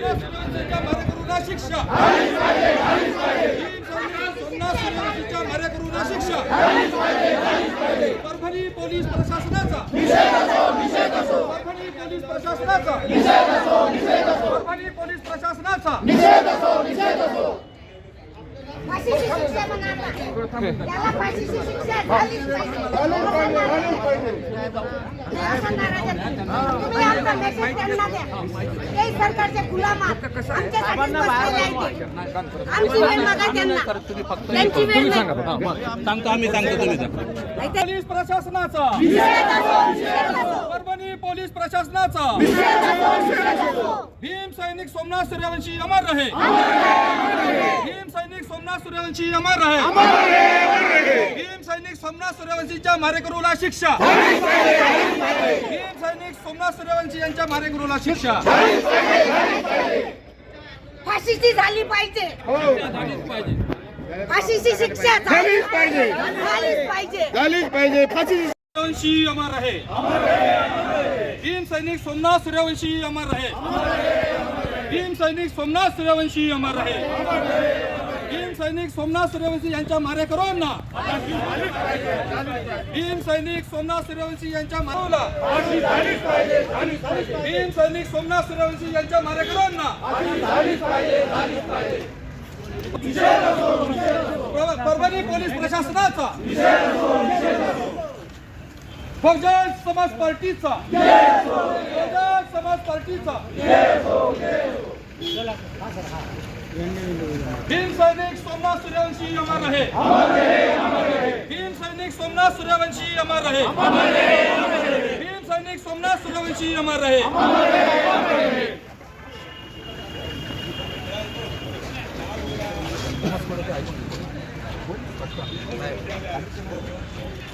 मारेकरूंना शिक्षा सोमनाथ मारेकरूंना शिक्षा परभणी पोलीस प्रशासनाचा परभणी पोलीस प्रशासनाचा परभणी पोलीस प्रशासनाचा फाशीची शिक्षा म्हणाला त्याला फाशीची शिक्षा झालीच पाहिजे. तुम्ही आमचा मेसेज त्यांना द्या. ते सरकारचे गुलाम आमच्यासाठी बसलेले आहेत. आमची वेळ मागा त्यांना. त्यांची वेळ सांगतो आम्ही पोलीस प्रशासनाचा परभणी पोलीस प्रशासनाचा भीम सैनिक सोमनाथ सूर्यवंशी अमर रहे. भीम सैनिक सोमनाथ सूर्यवंशी अमर रहे. भीम सैनिक सोमनाथ सूर्यवंशीच्या मारेकरूला शिक्षा. भीम सैनिक सोमनाथ सूर्यवंशी यांच्या मारेकरूला शिक्षा फाशीची झाली पाहिजे. फाशीची शिक्षा झालीच पाहिजे. झालीच पाहिजे. फाशी सूर्यवंशी अमर रहे. भीम सैनिक सोमनाथ सूर्यवंशी अमर रहे. भीम सैनिक सोमनाथ सूर्यवंशी अमर रहे. भीम सैनिक सोमनाथ सूर्यवंशी यांच्या मारेकरूंना भीम सैनिक सोमनाथ सूर्यवंशी यांच्या मारेकरूला भीम सैनिक सोमनाथ सूर्यवंशी यांच्या मारेकरूंना परभणी पोलीस प्रशासनाचा बहुजन समाज पार्टीचा बहुजन समाज पार्टीचा भीम सैनिक सोमनाथ सूर्यवंशी अमर रहे. भीम सैनिक सोमनाथ सूर्यवंशी अमर रहे. भीम सैनिक सोमनाथ सूर्यवंशी अमर रहे.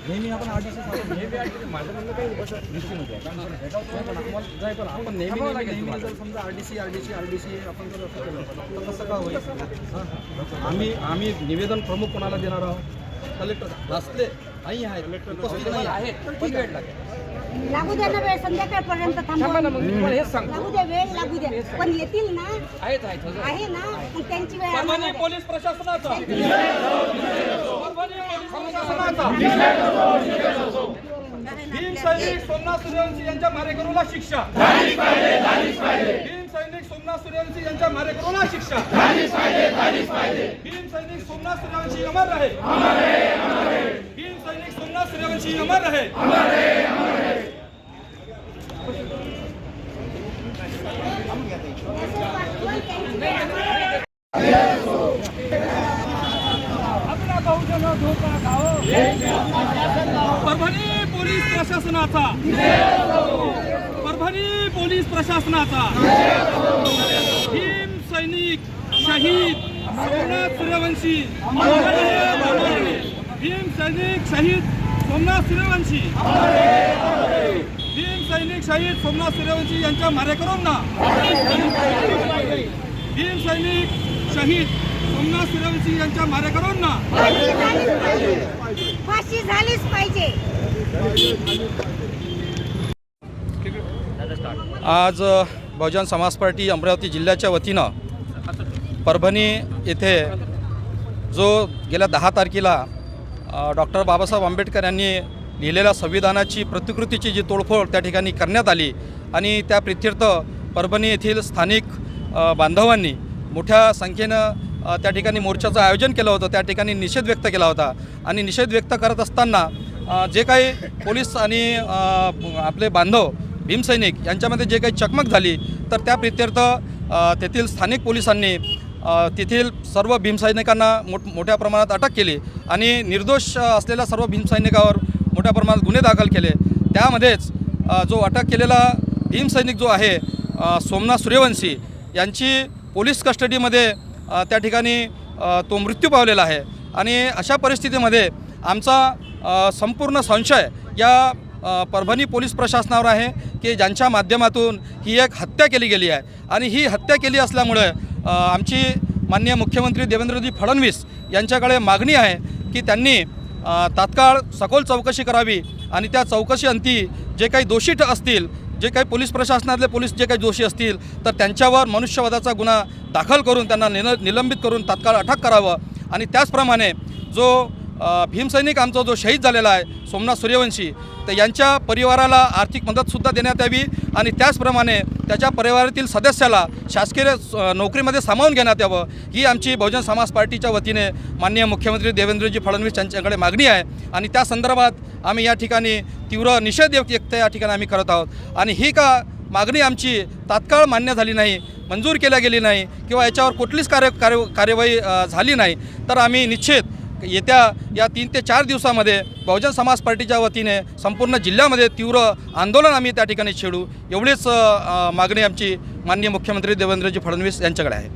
नेहमी आपण आरडीसी माझं म्हणणं काही दृष्टीमध्ये आहे. कारण जाय पण आपण नेहमी जर समजा आरडीसी आपण जर असं केलं तर कसं का होईल. आम्ही निवेदन प्रमुख कोणाला देणार आहोत. कलेक्टर रस्ते नाही आहेत, उपस्थित नाही आहेत, पण वेळ लागेल. लागू द्या ना वेळ. संध्याकाळपर्यंत थांबा ना. मग हेच सांगतो. लागू द्या वेळ लागू द्या. पण येतील ना. आहेत आहे ना. मग त्यांची वेळ परभणी पोलीस प्रशासनाचा परभणी पोलीस प्रशासनाचा भीम सैनिक सोमनाथ सूर्यवंशी यांच्या मारेकरूला शिक्षा. भीम सैनिक सोमनाथ सूर्यवंशी यांच्या मारेकरूला शिक्षा. भीम सैनिक सोमनाथ सूर्यवंशी अमर रहे. भीम सैनिक सोमनाथ सूर्यवंशी अमर रहे. परभणी पोलीस प्रशासनाचा परभणी पोलीस प्रशासनाचा भीम सैनिक शहीद सोमनाथ सूर्यवंशी भीम सैनिक शहीद सोमनाथ सूर्यवंशी भीम सैनिक शहीद सोमनाथ सूर्यवंशी यांच्या मारेकरूंना भीम सैनिक शहीद सोमनाथ सूर्यवंशी यांच्या मारेकरूंना फाशी झालीच पाहिजे. आज बहुजन समाज पार्टी अमरावती जिल्ह्याच्या वतीनं परभणी येथे जो गेल्या 10 तारखेला डॉक्टर बाबासाहेब आंबेडकर यांनी लिहिलेल्या संविधानाची प्रतिकृतीची जी तोडफोड त्या ठिकाणी करण्यात आली आणि त्या प्रित्यर्थ परभणी येथील स्थानिक बांधवांनी मोठ्या संख्येनं त्या ठिकाणी मोर्चाचं आयोजन केलं होतं. त्या ठिकाणी निषेध व्यक्त केला होता आणि निषेध व्यक्त करत असताना जे काही पोलीस आणि आपले बांधव भीमसैनिक यांच्यामध्ये जे काही चकमक झाली तर त्या प्रित्यर्थ तेथील स्थानिक पोलिसांनी तेथील सर्व भीमसैनिकांना मोठ्या प्रमाणात अटक केली आणि निर्दोष असलेल्या सर्व भीमसैनिकावर मोठ्या प्रमाणात गुन्हे दाखल केले. त्यामध्येच जो अटक केलेला भीमसैनिक जो आहे सोमनाथ सूर्यवंशी यांची पोलीस कस्टडीमध्ये त्या ठिकाणी तो मृत्यू पावलेला आहे आणि अशा परिस्थितीमध्ये आमचा संपूर्ण संशय या परभणी पोलीस प्रशासनावर आहे की ज्यांच्या माध्यमातून ही एक हत्या केली गेली आहे आणि ही हत्या केली असल्यामुळे आमची माननीय मुख्यमंत्री देवेंद्रजी फडणवीस यांच्याकडे मागणी आहे की त्यांनी तात्काळ सखोल चौकशी करावी आणि त्या चौकशीअंती जे काही दोषी असतील जे काही पोलीस प्रशासनातले पोलीस जे काही दोषी असतील तर त्यांच्यावर मनुष्यवधाचा गुन्हा दाखल करून त्यांना निलंबित करून तात्काळ अटक करावं आणि त्याचप्रमाणे जो भीमसैनिक आमचा जो शहीद झालेला आहे सोमनाथ सूर्यवंशी तर यांच्या परिवाराला आर्थिक मदतसुद्धा देण्यात यावी आणि त्याचप्रमाणे त्याच्या परिवारातील सदस्याला शासकीय नोकरीमध्ये सामावून घेण्यात यावं ही आमची बहुजन समाज पार्टीच्या वतीने माननीय मुख्यमंत्री देवेंद्रजी फडणवीस यांच्याकडे मागणी आहे आणि त्या संदर्भात आम्ही या ठिकाणी तीव्र निषेध व्यक्त या ठिकाणी आम्ही करत आहोत आणि ही का मागणी आमची तात्काळ मान्य झाली नाही मंजूर केल्या गेली नाही किंवा याच्यावर कुठलीच कार्यवाही झाली नाही तर आम्ही निश्चित येत्या या 3 ते 4 दिवसामध्ये बहुजन समाज पार्टीच्या वतीने संपूर्ण जिल्ह्यामध्ये तीव्र आंदोलन आम्ही त्या ठिकाणी छेडू एवढीच मागणी आमची माननीय मुख्यमंत्री देवेंद्रजी फडणवीस यांच्याकडे आहे.